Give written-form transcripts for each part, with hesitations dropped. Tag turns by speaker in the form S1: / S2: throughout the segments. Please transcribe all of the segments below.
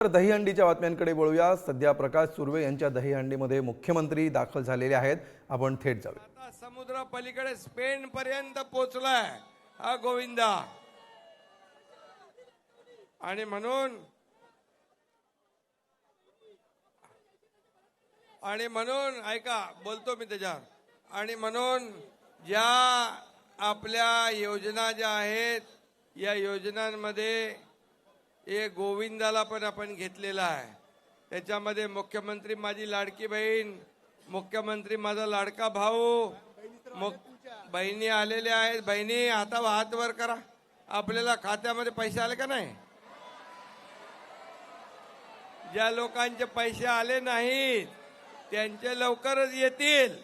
S1: तर दहीहंडीच्या बातम्यांकडे वळूया। सध्या प्रकाश सुर्वे यांच्या दहीहंडीमध्ये मुख्यमंत्री दाखल झालेले आहेत। आपण थेट जाऊया।
S2: आता समुद्र पलीकडे स्पेन पर्यंत पोहोचलाय हा गोविंदा। आणि म्हणून ऐका बोलतो मी त्याच्यावर। आणि म्हणून ज्या आपल्या योजना ज्या आहेत या योजनांमध्ये एक गोविंदाला पण आपण घेतलेला आहे। त्याच्यामध्ये मुख्यमंत्री माझी लाडकी बहीण, मुख्यमंत्री माझा लाडका भाऊ, बहिणी आलेल्या आहेत। बहिणी हात वर करा। आपल्याला खात्यामध्ये पैसे आले का नाही? ज्या लोकांचे पैसे आले नाहीत त्यांचे लवकरच येतील।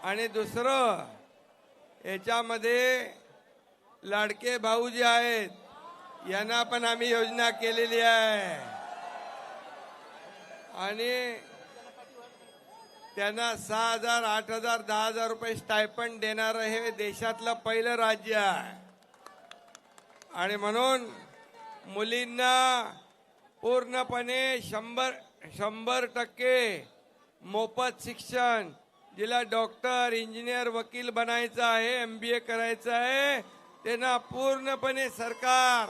S2: आणि दुसरं याच्यामध्ये लाडके भाऊ जे आहेत यांना पण आम्ही योजना केलेली आहे आणि त्यांना 6,000, 8,000, 10,000 रुपये स्टायपंड देणारं हे देशातलं पहिलं राज्य आहे। आणि म्हणून मुलींना पूर्णपणे 100% मोफत शिक्षण, जिला डॉक्टर, इंजिनियर, वकील बनायचं आहे, MBA करायचं आहे, त्यांना पूर्णपणे सरकार।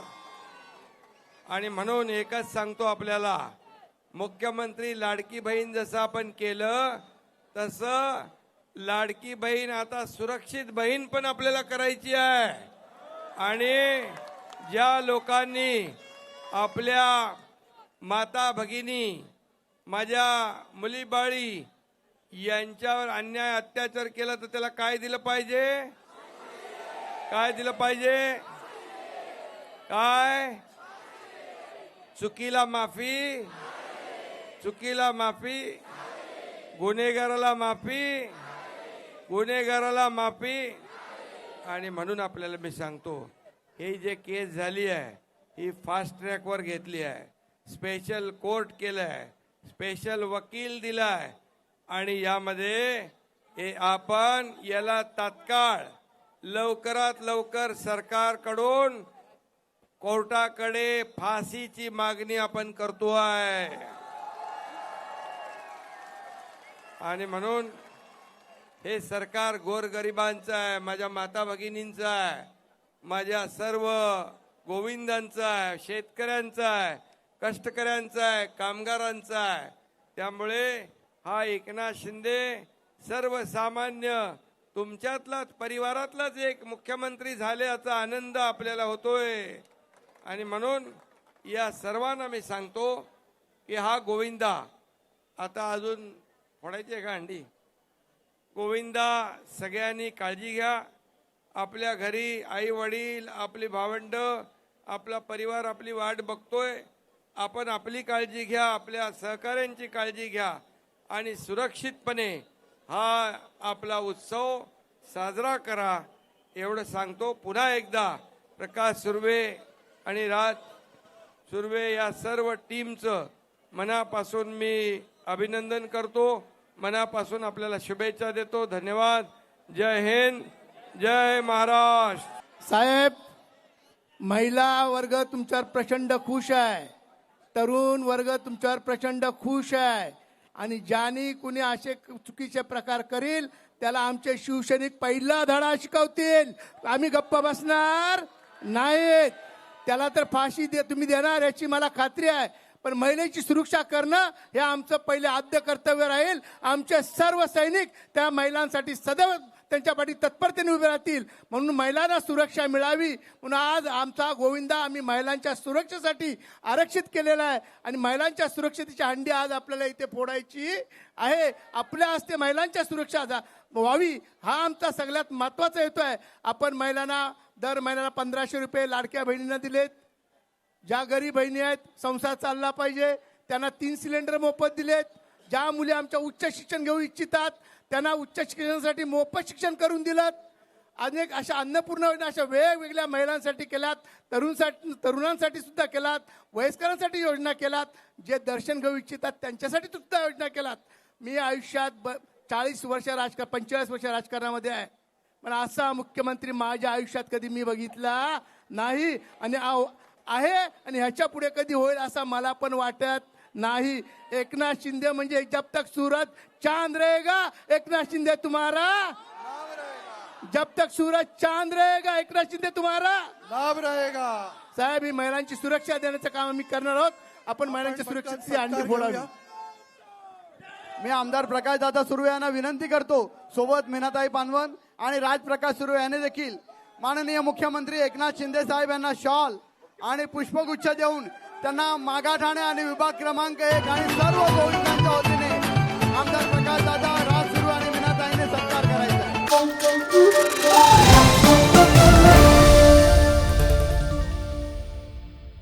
S2: आणि म्हणून एकच सांगतो आपल्याला, मुख्यमंत्री लाडकी बहीण जसं आपण केलं तसं लाडकी बहीण आता सुरक्षित बहीण पण आपल्याला करायची आहे। आणि ज्या लोकांनी आपल्या माता भगिनी, माझ्या मुली बाळी यांच्यावर अन्याय अत्याचार केला तर त्याला काय दिलं पाहिजे? काय दिलं पाहिजे? काय? चुकीला माफी, चुकीला माफी, गुन्हेगाराला माफी, गुन्हेगाराला माफी। आणि म्हणून आपल्याला मी सांगतो, ही जे केस झाली आहे ही फास्ट ट्रॅकवर घेतली आहे, स्पेशल कोर्ट केलंय, स्पेशल वकील दिलाय। आणि यामध्ये आपण याला तात्काळ लवकरात लवकर सरकारकडून कोर्टाकडे फाशीची मागणी आपण करतोय। आणि म्हणून हे सरकार गोरगरिबांचं आहे, माझ्या माता भगिनींचं आहे, माझ्या सर्व गोविंदांचं आहे, शेतकऱ्यांचं आहे, कष्टकऱ्यांचं आहे, कामगारांचं आहे। त्यामुळे हा एकनाथ शिंदे सर्वसामान्य तुमच्यातलाच परिवारातलाच एक मुख्यमंत्री झाल्याचा आनंद आपल्याला होतोय। आणि म्हणून या सर्वांना मी सांगतो की हा गोविंदा आता अजून फोडायची का हंडी? गोविंदा सगळ्यांनी काळजी घ्या। आपल्या घरी आई वडील, आपली भावंड, आपला परिवार आपली वाट बघतोय। आपण आपली काळजी घ्या, आपल्या सहकाऱ्यांची काळजी घ्या आणि सुरक्षितपणे हा आपला उत्सव साजरा करा एवढं सांगतो। पुन्हा एकदा प्रकाश सुर्वे आणि राज सुर्वे या सर्व टीमचं मनापासून मी अभिनंदन करतो, मनापासून आपल्याला शुभेच्छा देतो। धन्यवाद। जय हिंद, जय महाराष्ट्र।
S3: साहेब, महिला वर्ग तुमच्यावर प्रचंड खुश आहे, तरुण वर्ग तुमच्यावर प्रचंड खुश आहे। आणि ज्यानी कुणी असे चुकीचे प्रकार करील त्याला आमचे शिवसैनिक पहिला धडा शिकवतील। आम्ही गप्प बसणार नाहीत। त्याला तर फाशी तुम्ही देणार याची मला खात्री आहे। पण महिलेची सुरक्षा करणं हे आमचं पहिले आद्य कर्तव्य राहील। आमचे सर्व सैनिक त्या महिलांसाठी सदैव त्यांच्या पाठी तत्परतेने उभे राहतील, म्हणून महिलांना सुरक्षा मिळावी म्हणून आज आमचा गोविंदा आम्ही महिलांच्या सुरक्षेसाठी आरक्षित केलेला आहे। आणि महिलांच्या सुरक्षेची हंडी आज आपल्याला इथे फोडायची आहे। आपल्या हस्ते महिलांच्या सुरक्षा व्हावी हा आमचा सगळ्यात महत्त्वाचा हेतू आहे। आपण महिलांना दर महिन्याला 1,500 रुपये लाडक्या बहिणींना दिलेत। ज्या गरीब बहिणी आहेत, संसार चालला पाहिजे, त्यांना 3 सिलेंडर मोफत दिलेत। ज्या मुली आमच्या उच्च शिक्षण घेऊ इच्छितात त्यांना उच्च शिक्षणासाठी मोफत शिक्षण करून दिलं। अनेक अशा अन्नपूर्णा योजना अशा वेगवेगळ्या महिलांसाठी केल्यात, तरुणांसाठी सुद्धा केलात, वयस्करांसाठी योजना केलात, जे दर्शन घेऊ इच्छितात त्यांच्यासाठी सुद्धा योजना केलात। मी आयुष्यात 40 वर्ष 45 वर्ष राजकारणामध्ये आहे, पण असा मुख्यमंत्री माझ्या आयुष्यात कधी मी बघितला नाही। आणि आहे आणि ह्याच्या पुढे कधी होईल असं मला पण वाटत नाही. एकनाथ शिंदे म्हणजे जब तक सूरज चांद रहेगा एकनाथ शिंदे तुम्हारा, जब तक सूरज चांद रहेगा एकनाथ शिंदे तुम्हारा
S4: लाभ रहेगा.
S3: साहेब, ही महिलांची सुरक्षा देण्याचं काम आम्ही करणार आहोत. आपण महिलांच्या सुरक्षेची अंडी फोडावी.
S4: मी आमदार प्रकाशदादा सुर्वे यांना विनंती करतो, सोबत मीनाताई पानवन आणि राजप्रकाश सुर्वे यांनी देखील माननीय मुख्यमंत्री एकनाथ शिंदे साहेब यांना शॉल आणि पुष्पगुच्छ देऊन त्यांना मागाठाणे आणि विभाग क्रमांक 1 आणि सर्व